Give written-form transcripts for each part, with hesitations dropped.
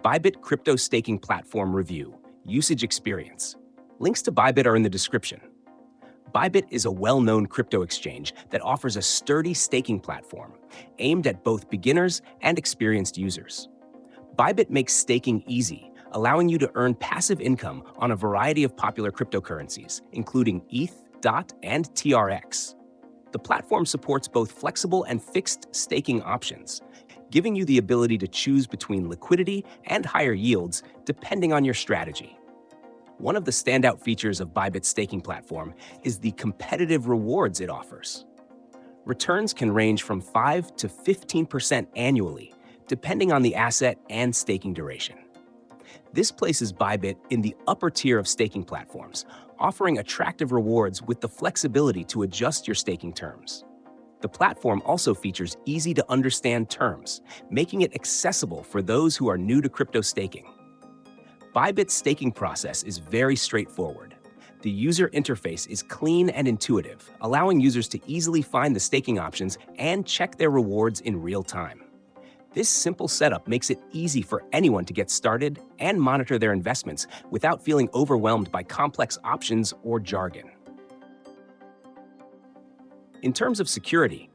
Bybit Crypto Staking Platform Review, Usage Experience. Links to Bybit are in the description. Bybit is a well-known crypto exchange that offers a sturdy staking platform aimed at both beginners and experienced users. Bybit makes staking easy, allowing you to earn passive income on a variety of popular cryptocurrencies, including ETH, DOT, and TRX. The platform supports both flexible and fixed staking options, giving you the ability to choose between liquidity and higher yields depending on your strategy. One of the standout features of Bybit's staking platform is the competitive rewards it offers. Returns can range from 5 to 15% annually, depending on the asset and staking duration. This places Bybit in the upper tier of staking platforms, offering attractive rewards with the flexibility to adjust your staking terms. The platform also features easy-to-understand terms, making it accessible for those who are new to crypto staking. Bybit's staking process is very straightforward. The user interface is clean and intuitive, allowing users to easily find the staking options and check their rewards in real time. This simple setup makes it easy for anyone to get started and monitor their investments without feeling overwhelmed by complex options or jargon. In terms of security,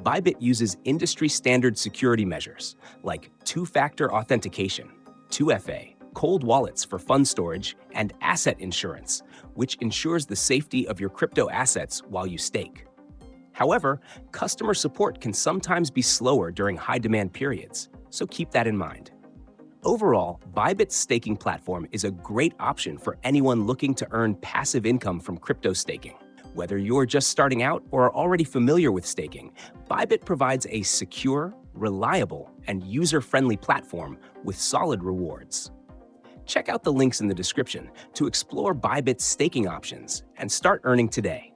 Bybit uses industry-standard security measures like two-factor authentication, 2FA, cold wallets for fund storage, and asset insurance, which ensures the safety of your crypto assets while you stake. However, customer support can sometimes be slower during high-demand periods, so keep that in mind. Overall, Bybit's staking platform is a great option for anyone looking to earn passive income from crypto staking. Whether you're just starting out or are already familiar with staking, Bybit provides a secure, reliable, and user-friendly platform with solid rewards. Check out the links in the description to explore Bybit's staking options and start earning today.